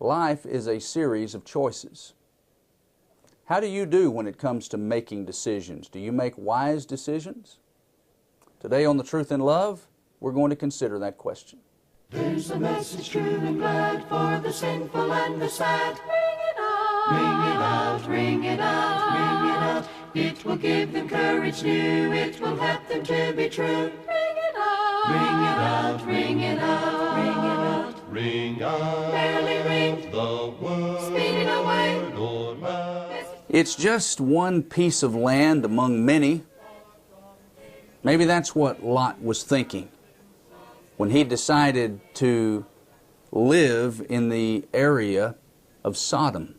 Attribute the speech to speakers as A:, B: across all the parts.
A: Life is a series of choices. How do you do when it comes to making decisions? Do you make wise decisions? Today on The Truth in Love, we're going to consider that question.
B: There's a message true and glad for the sinful and the sad. Ring it out, ring it out, ring it out, ring it out. It will give them courage new, it will help them to be true. Ring it out, ring it out, ring it out, ring it out.
C: Ring out,
B: Merrily ring,
C: the word,
B: speeding away.
C: Lord,
A: It's just one piece of land among many. Maybe that's what Lot was thinking when he decided to live in the area of Sodom.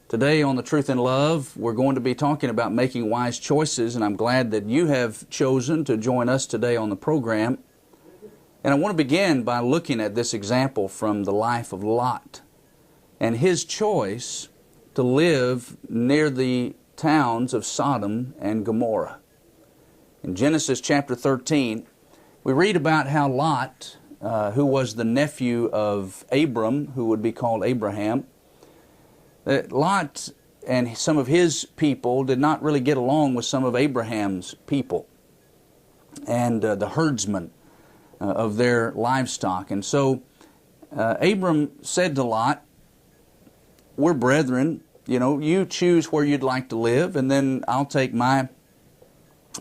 A: Today on The Truth in Love, we're going to be talking about making wise choices, and I'm glad that you have chosen to join us today on the program. And I want to begin by looking at this example from the life of Lot and his choice to live near the towns of Sodom and Gomorrah. In Genesis chapter 13, we read about how Lot, who was the nephew of Abram, who would be called Abraham, that Lot and some of his people did not really get along with some of Abraham's people and the herdsmen of their livestock. And so Abram said to Lot, "We're brethren, you choose where you'd like to live, and then I'll take my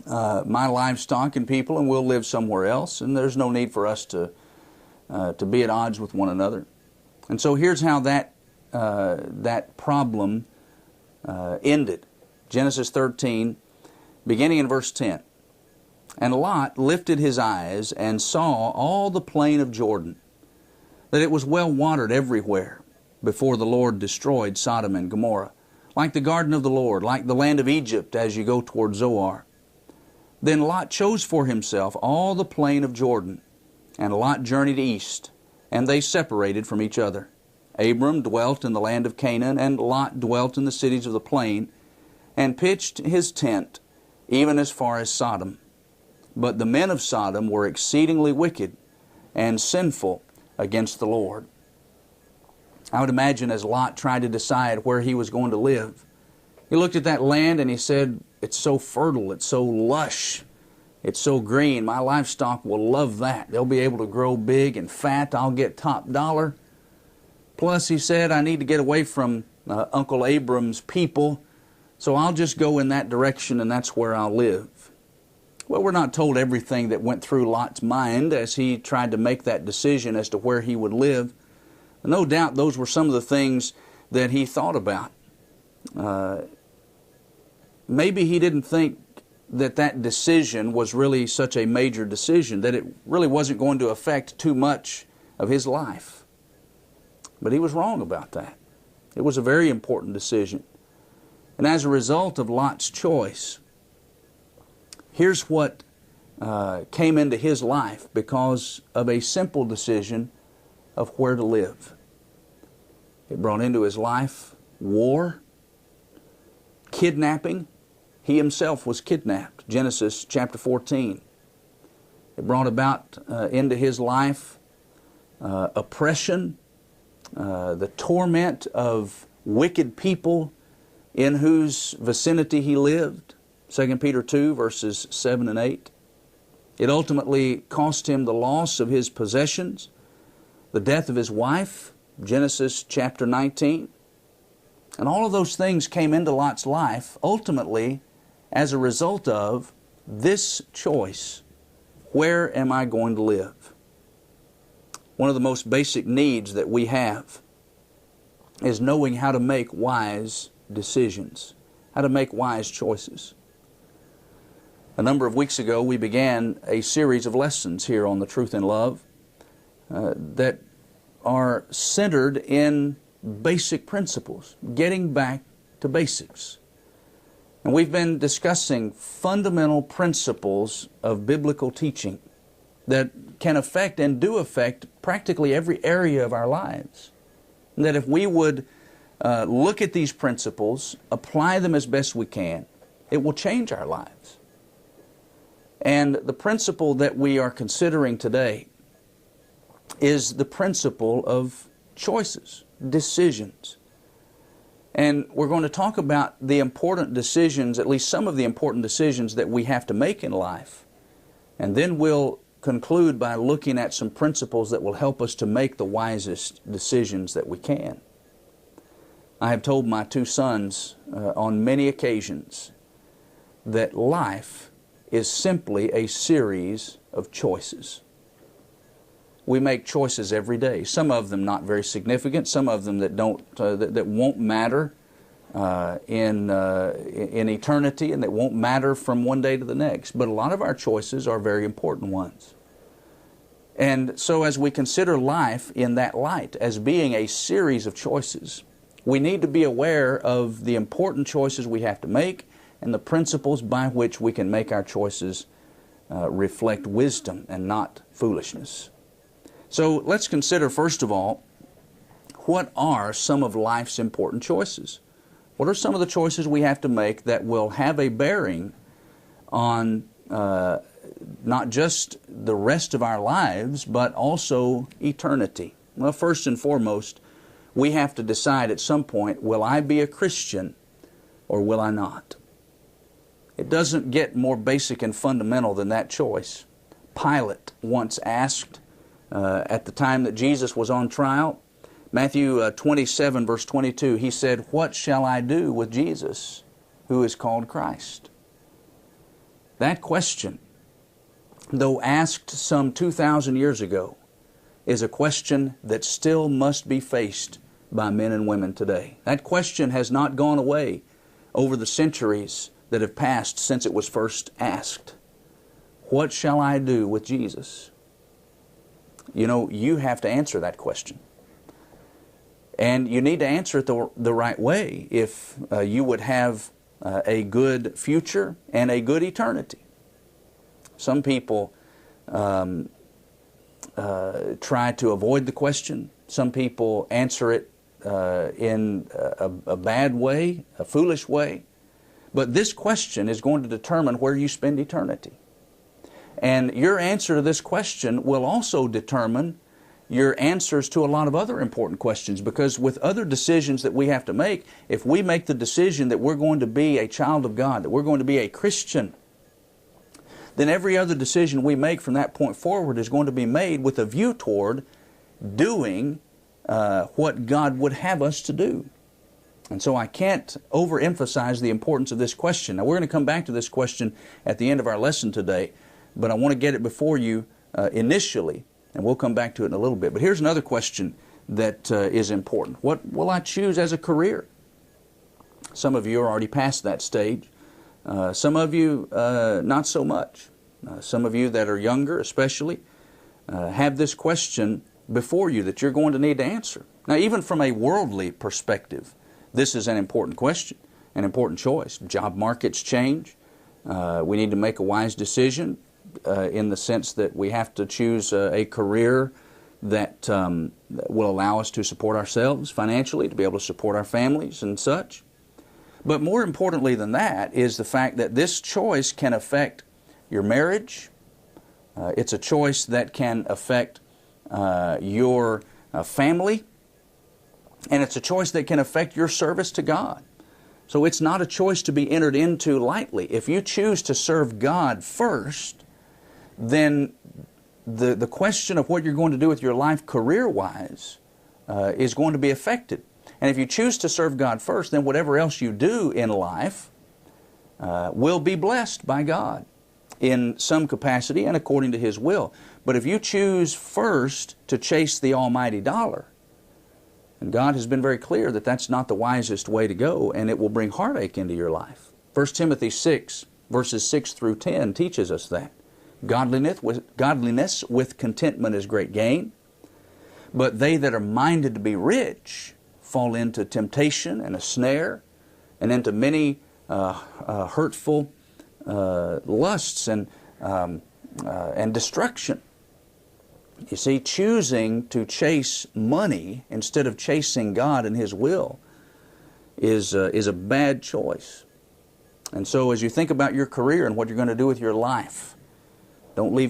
A: livestock and people, and we'll live somewhere else, and there's no need for us to be at odds with one another." And so here's how that problem ended. Genesis 13, beginning in verse 10. "And Lot lifted his eyes and saw all the plain of Jordan, that it was well watered everywhere, before the Lord destroyed Sodom and Gomorrah, like the garden of the Lord, like the land of Egypt as you go toward Zoar. Then Lot chose for himself all the plain of Jordan, and Lot journeyed east, and they separated from each other. Abram dwelt in the land of Canaan, and Lot dwelt in the cities of the plain, and pitched his tent even as far as Sodom. But the men of Sodom were exceedingly wicked and sinful against the Lord." I would imagine as Lot tried to decide where he was going to live, he looked at that land and he said, "It's so fertile, it's so lush, it's so green. My livestock will love that. They'll be able to grow big and fat. I'll get top dollar. Plus," he said, "I need to get away from Uncle Abram's people, so I'll just go in that direction and that's where I'll live." Well, we're not told everything that went through Lot's mind as he tried to make that decision as to where he would live. No doubt those were some of the things that he thought about. Maybe he didn't think that decision was really such a major decision, that it really wasn't going to affect too much of his life. But he was wrong about that. It was a very important decision. And as a result of Lot's choice, here's what came into his life because of a simple decision of where to live. It brought into his life war, kidnapping. He himself was kidnapped, Genesis chapter 14. It brought about into his life oppression, the torment of wicked people in whose vicinity he lived, 2 Peter 2, verses 7 and 8. It ultimately cost him the loss of his possessions, the death of his wife, Genesis chapter 19. And all of those things came into Lot's life ultimately as a result of this choice. Where am I going to live? One of the most basic needs that we have is knowing how to make wise decisions, how to make wise choices. A number of weeks ago, we began a series of lessons here on The Truth in Love that are centered in basic principles, getting back to basics. And we've been discussing fundamental principles of biblical teaching that can affect and do affect practically every area of our lives. And that if we would look at these principles, apply them as best we can, it will change our lives. And the principle that we are considering today is the principle of choices, decisions. And we're going to talk about the important decisions, at least some of the important decisions that we have to make in life. And then we'll conclude by looking at some principles that will help us to make the wisest decisions that we can. I have told my two sons on many occasions that life is simply a series of choices. We make choices every day. Some of them not very significant. Some of them that won't matter in eternity, and that won't matter from one day to the next. But a lot of our choices are very important ones. And so, as we consider life in that light as being a series of choices, we need to be aware of the important choices we have to make and the principles by which we can make our choices reflect wisdom and not foolishness. So let's consider, first of all, what are some of life's important choices? What are some of the choices we have to make that will have a bearing on not just the rest of our lives, but also eternity? Well, first and foremost, we have to decide at some point, will I be a Christian or will I not? It doesn't get more basic and fundamental than that choice. Pilate once asked, at the time that Jesus was on trial, Matthew 27 verse 22, he said, "What shall I do with Jesus, who is called Christ?" That question, though asked some 2,000 years ago, is a question that still must be faced by men and women today. That question has not gone away over the centuries that have passed since it was first asked. What shall I do with Jesus? You know, you have to answer that question. And you need to answer it the right way if you would have a good future and a good eternity. Some people try to avoid the question. Some people answer it in a bad way, a foolish way. But this question is going to determine where you spend eternity. And your answer to this question will also determine your answers to a lot of other important questions, because with other decisions that we have to make, if we make the decision that we're going to be a child of God, that we're going to be a Christian, then every other decision we make from that point forward is going to be made with a view toward doing what God would have us to do. And so I can't overemphasize the importance of this question. Now, we're going to come back to this question at the end of our lesson today, but I want to get it before you initially, and we'll come back to it in a little bit. But here's another question that is important. What will I choose as a career? Some of you are already past that stage. Some of you not so much. Some of you that are younger especially have this question before you that you're going to need to answer. Now, even from a worldly perspective, this is an important question, an important choice. Job markets change. We need to make a wise decision in the sense that we have to choose a career that will allow us to support ourselves financially, to be able to support our families and such. But more importantly than that is the fact that this choice can affect your marriage. It's a choice that can affect your family. And it's a choice that can affect your service to God. So it's not a choice to be entered into lightly. If you choose to serve God first, then the question of what you're going to do with your life career-wise is going to be affected. And if you choose to serve God first, then whatever else you do in life will be blessed by God in some capacity and according to His will. But if you choose first to chase the almighty dollar, and God has been very clear that that's not the wisest way to go, and it will bring heartache into your life. 1 Timothy 6, verses 6 through 10 teaches us that. Godliness with contentment is great gain, but they that are minded to be rich fall into temptation and a snare, and into many hurtful lusts and destruction. You see, choosing to chase money instead of chasing God and His will is a bad choice. And so as you think about your career and what you're going to do with your life, don't leave